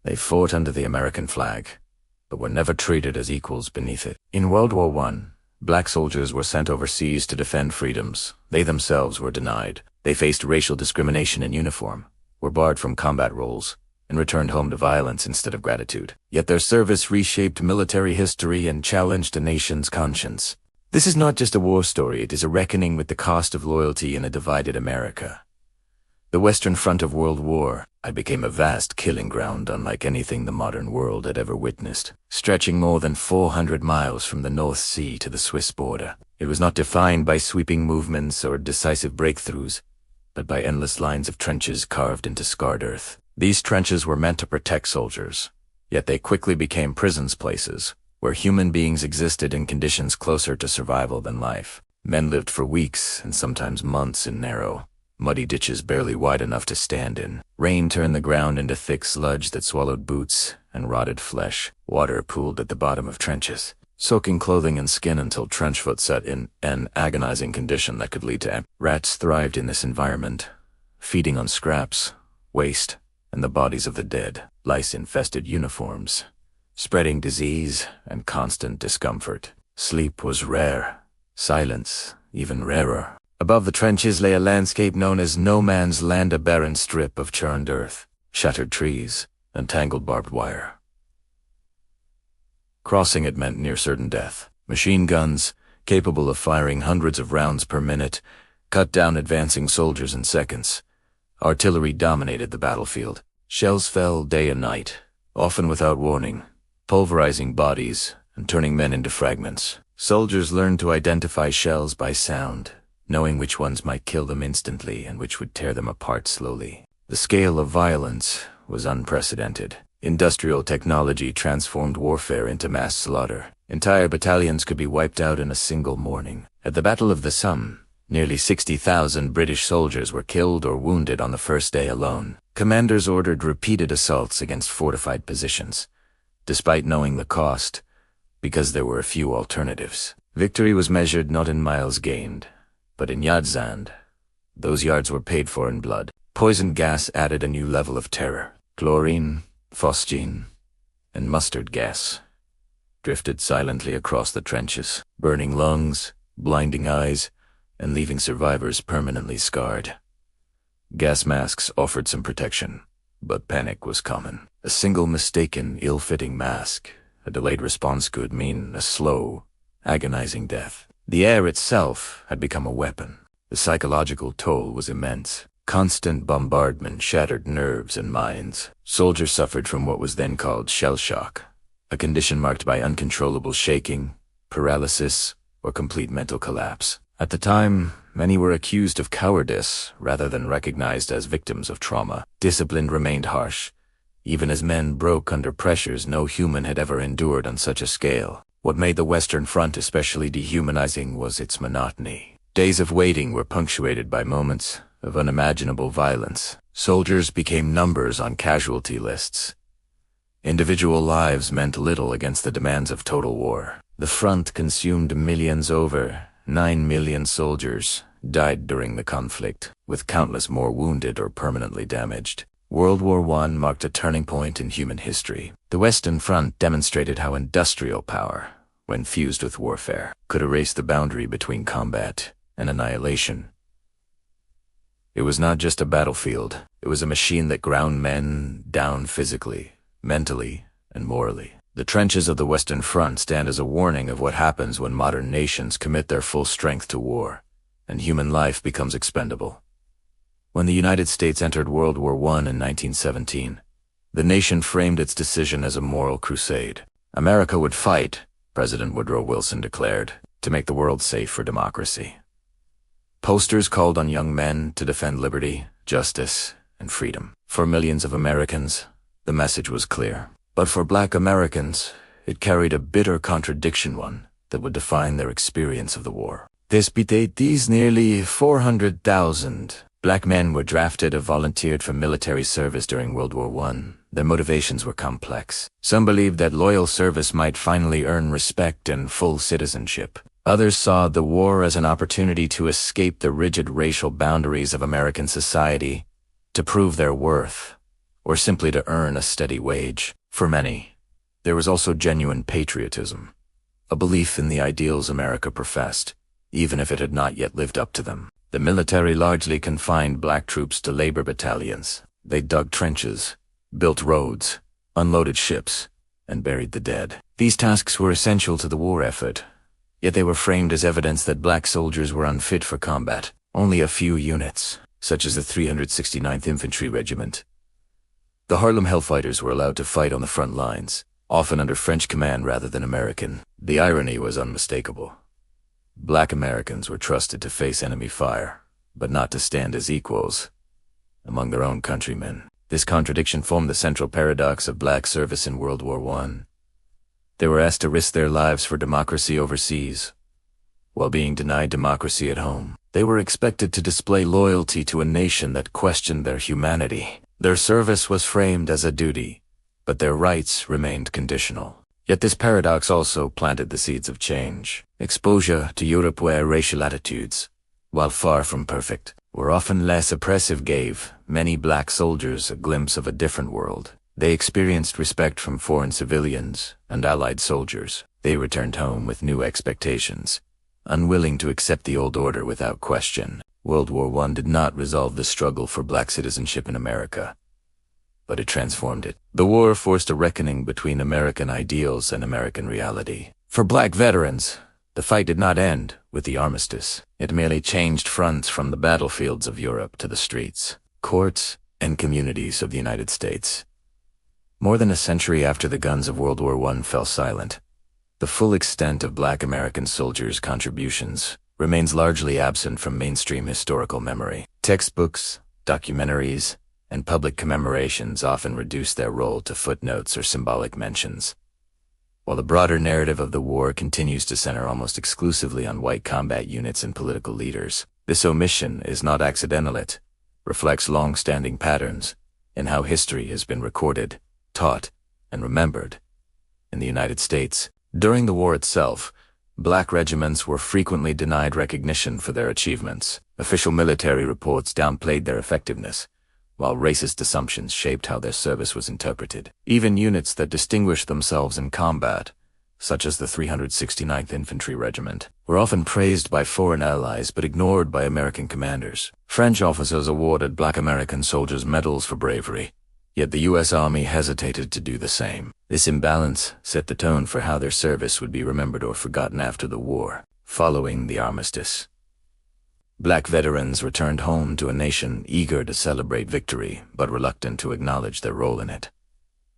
They fought under the American flag, but were never treated as equals beneath it. In World War I, black soldiers were sent overseas to defend freedoms they themselves were denied. They faced racial discrimination in uniform, were barred from combat roles, and returned home to violence instead of gratitude. Yet their service reshaped military history and challenged a nation's conscience. This is not just a war story, it is a reckoning with the cost of loyalty in a divided America. The Western Front of World War I became a vast killing ground unlike anything the modern world had ever witnessed, stretching more than 400 miles from the North Sea to the Swiss border. It was not defined by sweeping movements or decisive breakthroughs, but by endless lines of trenches carved into scarred earth. These trenches were meant to protect soldiers, yet they quickly became prison places, where human beings existed in conditions closer to survival than life. Men lived for weeks and sometimes months in narrow, muddy ditches barely wide enough to stand in. Rain turned the ground into thick sludge that swallowed boots and rotted flesh. Water pooled at the bottom of trenches, soaking clothing and skin until trench foot set in an agonizing condition that could lead to rats thrived in this environment, feeding on scraps, waste, and the bodies of the dead. Lice-infested uniforms, spreading disease and constant discomfort. Sleep was rare, silence even rarer. Above the trenches lay a landscape known as no man's land, a barren strip of churned earth, shattered trees, and tangled barbed wire. Crossing it meant near certain death. Machine guns, capable of firing hundreds of rounds per minute, cut down advancing soldiers in seconds. Artillery dominated the battlefield. Shells fell day and night, often without warning, pulverizing bodies and turning men into fragments. Soldiers learned to identify shells by sound, knowing which ones might kill them instantly and which would tear them apart slowly. The scale of violence was unprecedented. Industrial technology transformed warfare into mass slaughter. Entire battalions could be wiped out in a single morning. At the Battle of the Somme, nearly 60,000 British soldiers were killed or wounded on the first day alone. Commanders ordered repeated assaults against fortified positions, despite knowing the cost, because there were a few alternatives. Victory was measured not in miles gained, but in yards earned. Those yards were paid for in blood. Poison gas added a new level of terror. Chlorine, phosgene, and mustard gas drifted silently across the trenches, burning lungs, blinding eyes, and leaving survivors permanently scarred. Gas masks offered some protection, but panic was common. A single mistaken, ill-fitting mask, a delayed response could mean a slow, agonizing death. The air itself had become a weapon. The psychological toll was immense. Constant bombardment shattered nerves and minds. Soldiers suffered from what was then called shell shock, a condition marked by uncontrollable shaking, paralysis, or complete mental collapse. At the time, many were accused of cowardice rather than recognized as victims of trauma. Discipline remained harsh, even as men broke under pressures no human had ever endured on such a scale. What made the Western Front especially dehumanizing was its monotony. Days of waiting were punctuated by moments of unimaginable violence. Soldiers became numbers on casualty lists. Individual lives meant little against the demands of total war. The front consumed millions. Over 9 million soldiers died during the conflict, with countless more wounded or permanently damaged. World War I marked a turning point in human history. The Western Front demonstrated how industrial power, when fused with warfare, could erase the boundary between combat and annihilation. It was not just a battlefield, it was a machine that ground men down physically, mentally, and morally. The trenches of the Western Front stand as a warning of what happens when modern nations commit their full strength to war, and human life becomes expendable. When the United States entered World War I in 1917, the nation framed its decision as a moral crusade. America would fight, President Woodrow Wilson declared, to make the world safe for democracy. Posters called on young men to defend liberty, justice, and freedom. For millions of Americans, the message was clear. But for Black Americans, it carried a bitter contradiction, one that would define their experience of the war. Despite these nearly 400,000 Black men were drafted or volunteered for military service during World War I. Their motivations were complex. Some believed that loyal service might finally earn respect and full citizenship. Others saw the war as an opportunity to escape the rigid racial boundaries of American society, to prove their worth, or simply to earn a steady wage. For many, there was also genuine patriotism, a belief in the ideals America professed, even if it had not yet lived up to them. The military largely confined black troops to labor battalions. They dug trenches, built roads, unloaded ships, and buried the dead. These tasks were essential to the war effort, yet they were framed as evidence that black soldiers were unfit for combat. Only a few units, such as the 369th Infantry Regiment, the Harlem Hellfighters, were allowed to fight on the front lines, often under French command rather than American. The irony was unmistakable. Black Americans were trusted to face enemy fire, but not to stand as equals among their own countrymen. This contradiction formed the central paradox of black service in World War I. They were asked to risk their lives for democracy overseas, while being denied democracy at home. They were expected to display loyalty to a nation that questioned their humanity. Their service was framed as a duty, but their rights remained conditional. Yet this paradox also planted the seeds of change. Exposure to European racial attitudes, while far from perfect, were often less oppressive, gave many black soldiers a glimpse of a different world. They experienced respect from foreign civilians and allied soldiers. They returned home with new expectations, unwilling to accept the old order without question. World War I did not resolve the struggle for black citizenship in America, but it transformed it. The war forced a reckoning between American ideals and American reality. For black veterans, the fight did not end with the armistice. It merely changed fronts from the battlefields of Europe to the streets, courts, and communities of the United States. More than a century after the guns of World War I fell silent, the full extent of black American soldiers' contributions remains largely absent from mainstream historical memory. Textbooks, documentaries, and public commemorations often reduce their role to footnotes or symbolic mentions, while the broader narrative of the war continues to center almost exclusively on white combat units and political leaders. This omission is not accidental. It reflects long-standing patterns in how history has been recorded, taught, and remembered in the United States. During the war itself, black regiments were frequently denied recognition for their achievements. Official military reports downplayed their effectiveness, while racist assumptions shaped how their service was interpreted. Even units that distinguished themselves in combat, such as the 369th Infantry Regiment, were often praised by foreign allies but ignored by American commanders. French officers awarded black American soldiers medals for bravery, yet the U.S. Army hesitated to do the same. This imbalance set the tone for how their service would be remembered or forgotten after the war. Following the armistice, black veterans returned home to a nation eager to celebrate victory, but reluctant to acknowledge their role in it.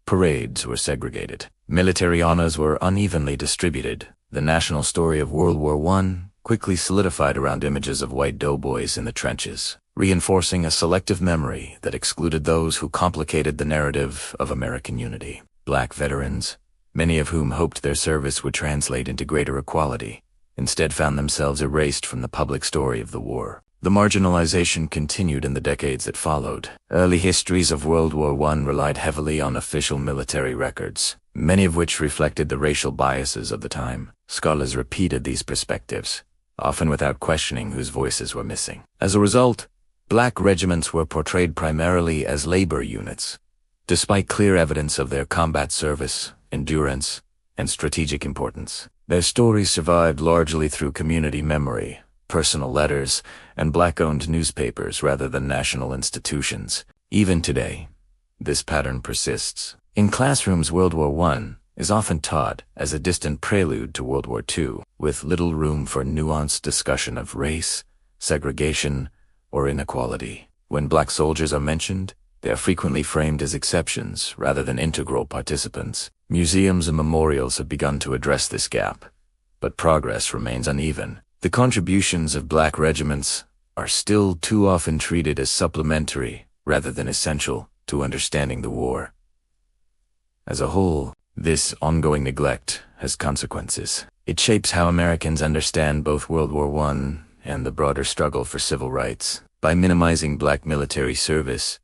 Parades were segregated. Military honors were unevenly distributed. The national story of World War I quickly solidified around images of white doughboys in the trenches, reinforcing a selective memory that excluded those who complicated the narrative of American unity. Black veterans, many of whom hoped their service would translate into greater equality, instead found themselves erased from the public story of the war. The marginalization continued in the decades that followed. Early histories of World War I relied heavily on official military records, many of which reflected the racial biases of the time. Scholars repeated these perspectives, often without questioning whose voices were missing. As a result, black regiments were portrayed primarily as labor units, despite clear evidence of their combat service, endurance, and strategic importance. Their stories survived largely through community memory, personal letters, and black-owned newspapers rather than national institutions. Even today, this pattern persists. In classrooms, World War I is often taught as a distant prelude to World War II, with little room for nuanced discussion of race, segregation, or inequality. When black soldiers are mentioned, they are frequently framed as exceptions rather than integral participants. Museums and memorials have begun to address this gap, but progress remains uneven. The contributions of black regiments are still too often treated as supplementary rather than essential to understanding the war. As a whole, this ongoing neglect has consequences. It shapes how Americans understand both World War I and the broader struggle for civil rights. By minimizing black military service,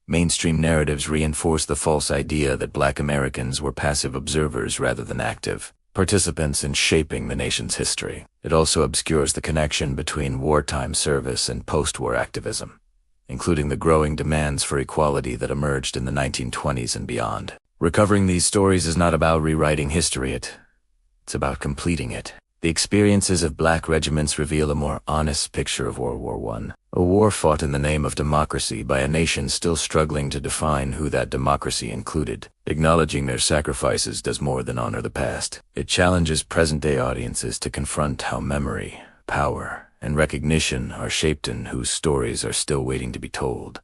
mainstream narratives reinforce the false idea that black Americans were passive observers rather than active participants in shaping the nation's history. It also obscures the connection between wartime service and post-war activism. including the growing demands for equality that emerged in the 1920s and beyond. Recovering these stories is not about rewriting history, it's about completing it. The experiences of black regiments reveal a more honest picture of World War I, a war fought in the name of democracy by a nation still struggling to define who that democracy included. Acknowledging their sacrifices does more than honor the past. It challenges present-day audiences to confront how memory, power, and recognition are shaped and whose stories are still waiting to be told.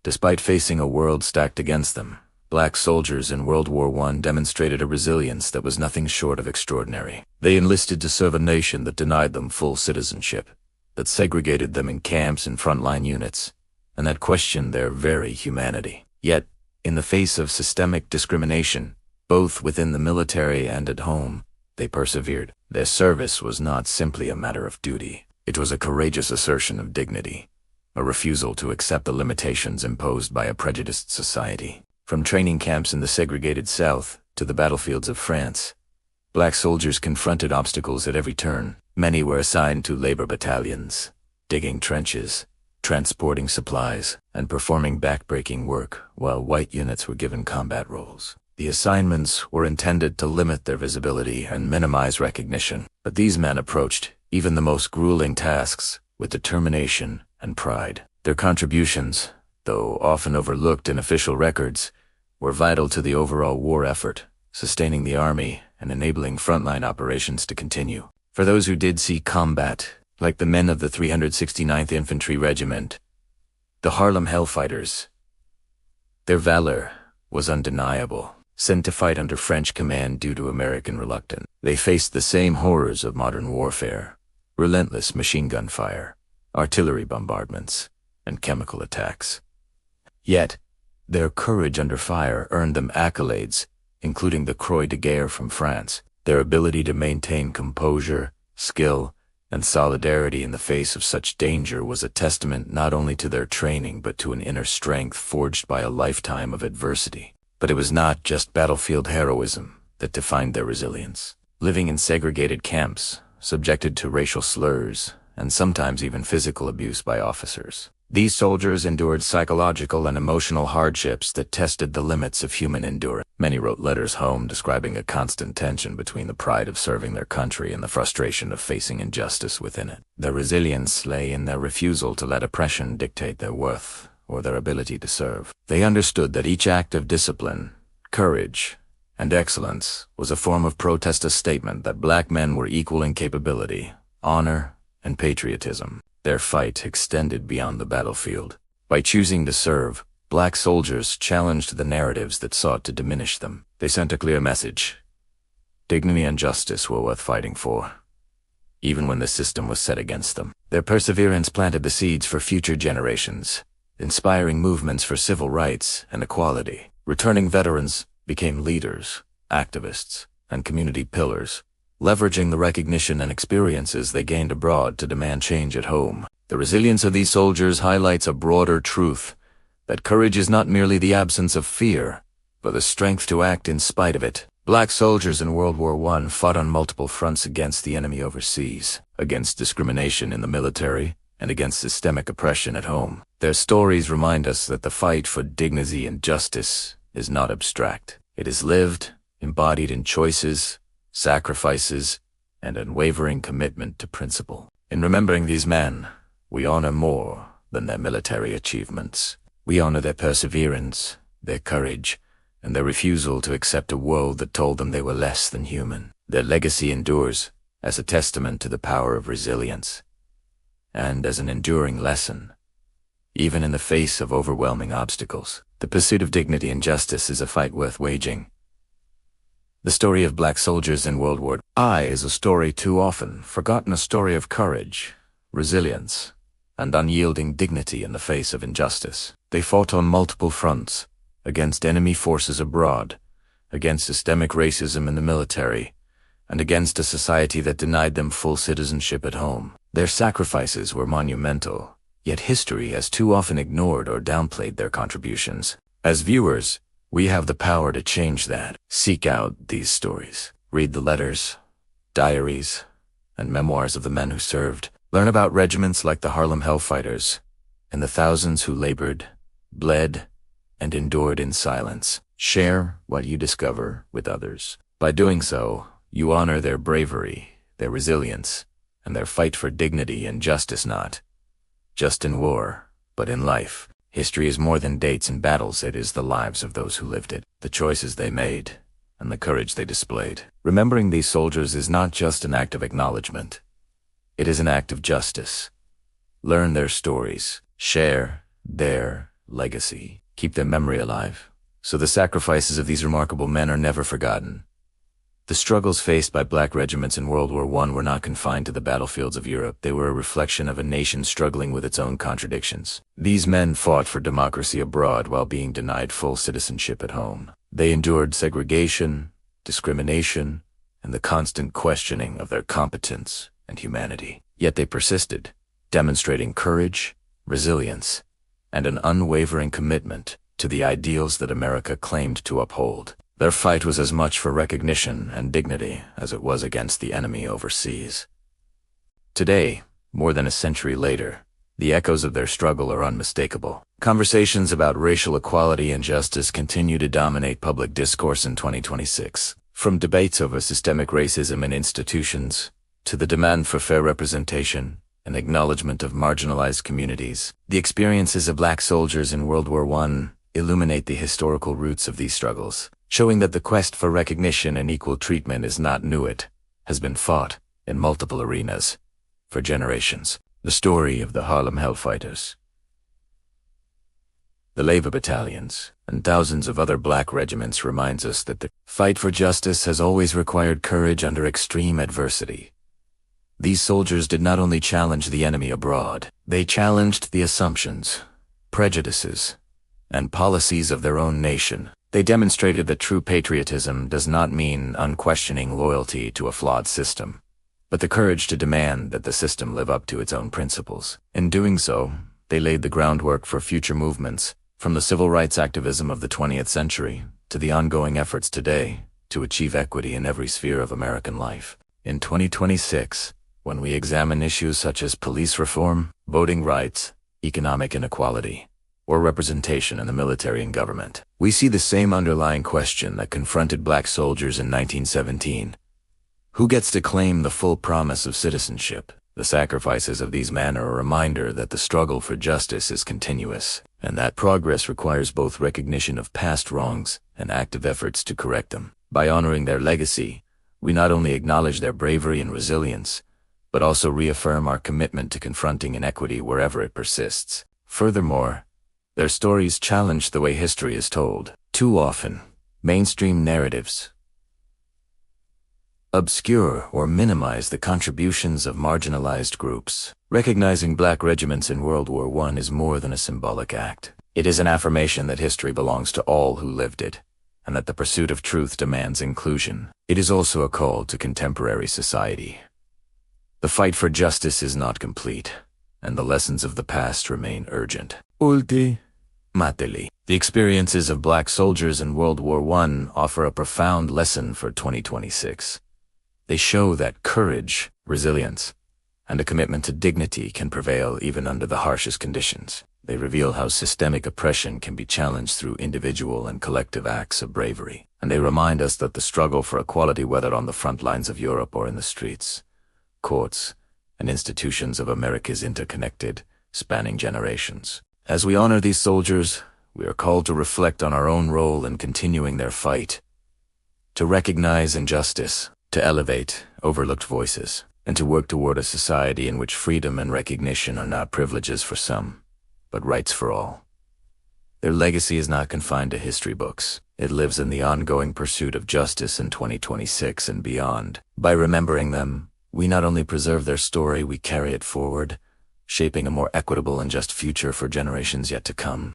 Despite facing a world stacked against them, black soldiers in World War I demonstrated a resilience that was nothing short of extraordinary. They enlisted to serve a nation that denied them full citizenship, that segregated them in camps and frontline units, and that questioned their very humanity. Yet, in the face of systemic discrimination, both within the military and at home, they persevered. Their service was not simply a matter of duty. It was a courageous assertion of dignity, a refusal to accept the limitations imposed by a prejudiced society. From training camps in the segregated South to the battlefields of France, black soldiers confronted obstacles at every turn. Many were assigned to labor battalions, digging trenches, transporting supplies, and performing backbreaking work, while white units were given combat roles. The assignments were intended to limit their visibility and minimize recognition, but these men approached even the most grueling tasks with determination and pride. Their contributions, though often overlooked in official records, were vital to the overall war effort, sustaining the army and enabling frontline operations to continue. For those who did see combat, like the men of the 369th Infantry Regiment, the Harlem Hellfighters, their valor was undeniable. Sent to fight under French command due to American reluctance, they faced the same horrors of modern warfare: relentless machine gun fire, artillery bombardments, and chemical attacks. Yet, their courage under fire earned them accolades, including the Croix de Guerre from France. Their ability to maintain composure, skill, and solidarity in the face of such danger was a testament not only to their training but to an inner strength forged by a lifetime of adversity. But it was not just battlefield heroism that defined their resilience. Living in segregated camps, subjected to racial slurs, and sometimes even physical abuse by officers, these soldiers endured psychological and emotional hardships that tested the limits of human endurance. Many wrote letters home describing a constant tension between the pride of serving their country and the frustration of facing injustice within it. Their resilience lay in their refusal to let oppression dictate their worth or their ability to serve. They understood that each act of discipline, courage, and excellence was a form of protest, a statement that black men were equal in capability, honor, and patriotism. Their fight extended beyond the battlefield. By choosing to serve, black soldiers challenged the narratives that sought to diminish them. They sent a clear message: dignity and justice were worth fighting for, even when the system was set against them. Their perseverance planted the seeds for future generations, inspiring movements for civil rights and equality. Returning veterans became leaders, activists, and community pillars, leveraging the recognition and experiences they gained abroad to demand change at home. The resilience of these soldiers highlights a broader truth: that courage is not merely the absence of fear, but the strength to act in spite of it. Black soldiers in World War I fought on multiple fronts against the enemy overseas, against discrimination in the military, and against systemic oppression at home. Their stories remind us that the fight for dignity and justice is not abstract. It is lived, embodied in choices, sacrifices, and unwavering commitment to principle. In remembering these men, we honor more than their military achievements. We honor their perseverance, their courage, and their refusal to accept a world that told them they were less than human. Their legacy endures as a testament to the power of resilience, and as an enduring lesson, even in the face of overwhelming obstacles. The pursuit of dignity and justice is a fight worth waging. The story of black soldiers in World War I is a story too often forgotten, a story of courage, resilience, and unyielding dignity in the face of injustice. They fought on multiple fronts, against enemy forces abroad, against systemic racism in the military, and against a society that denied them full citizenship at home. Their sacrifices were monumental, yet history has too often ignored or downplayed their contributions. As viewers, we have the power to change that. Seek out these stories. Read the letters, diaries, and memoirs of the men who served. Learn about regiments like the Harlem Hellfighters, and the thousands who labored, bled, and endured in silence. Share what you discover with others. By doing so, you honor their bravery, their resilience, and their fight for dignity and justice, not just in war, but in life. History is more than dates and battles. It is the lives of those who lived it, the choices they made, and the courage they displayed. Remembering these soldiers is not just an act of acknowledgement. It is an act of justice. Learn their stories, share their legacy, keep their memory alive, so the sacrifices of these remarkable men are never forgotten. The struggles faced by black regiments in World War I were not confined to the battlefields of Europe. They were a reflection of a nation struggling with its own contradictions. These men fought for democracy abroad while being denied full citizenship at home. They endured segregation, discrimination, and the constant questioning of their competence and humanity. Yet they persisted, demonstrating courage, resilience, and an unwavering commitment to the ideals that America claimed to uphold. Their fight was as much for recognition and dignity as it was against the enemy overseas. Today, more than a century later, the echoes of their struggle are unmistakable. Conversations about racial equality and justice continue to dominate public discourse in 2026. From debates over systemic racism in institutions, to the demand for fair representation and acknowledgement of marginalized communities, the experiences of black soldiers in World War I illuminate the historical roots of these struggles, showing that the quest for recognition and equal treatment is not new. It has been fought in multiple arenas for generations. The story of the Harlem Hellfighters, the Leva battalions, and thousands of other black regiments reminds us that the fight for justice has always required courage under extreme adversity. These soldiers did not only challenge the enemy abroad, they challenged the assumptions, prejudices, and policies of their own nation. They demonstrated that true patriotism does not mean unquestioning loyalty to a flawed system, but the courage to demand that the system live up to its own principles. In doing so, they laid the groundwork for future movements, from the civil rights activism of the 20th century to the ongoing efforts today to achieve equity in every sphere of American life. In 2026, when we examine issues such as police reform, voting rights, economic inequality, or representation in the military and government, we see the same underlying question that confronted black soldiers in 1917. Who gets to claim the full promise of citizenship? The sacrifices of these men are a reminder that the struggle for justice is continuous, and that progress requires both recognition of past wrongs and active efforts to correct them. By honoring their legacy, we not only acknowledge their bravery and resilience, but also reaffirm our commitment to confronting inequity wherever it persists. Furthermore, their stories challenge the way history is told. Too often, mainstream narratives obscure or minimize the contributions of marginalized groups. Recognizing black regiments in World War I is more than a symbolic act. It is an affirmation that history belongs to all who lived it, and that the pursuit of truth demands inclusion. It is also a call to contemporary society. The fight for justice is not complete, and the lessons of the past remain urgent. Ultimately, the experiences of black soldiers in World War I offer a profound lesson for 2026. They show that courage, resilience, and a commitment to dignity can prevail even under the harshest conditions. They reveal how systemic oppression can be challenged through individual and collective acts of bravery. And they remind us that the struggle for equality, whether on the front lines of Europe or in the streets, courts, and institutions of America, is interconnected, spanning generations. As we honor these soldiers, we are called to reflect on our own role in continuing their fight, to recognize injustice, to elevate overlooked voices, and to work toward a society in which freedom and recognition are not privileges for some, but rights for all. Their legacy is not confined to history books. It lives in the ongoing pursuit of justice in 2026 and beyond. By remembering them, we not only preserve their story, we carry it forward, shaping a more equitable and just future for generations yet to come.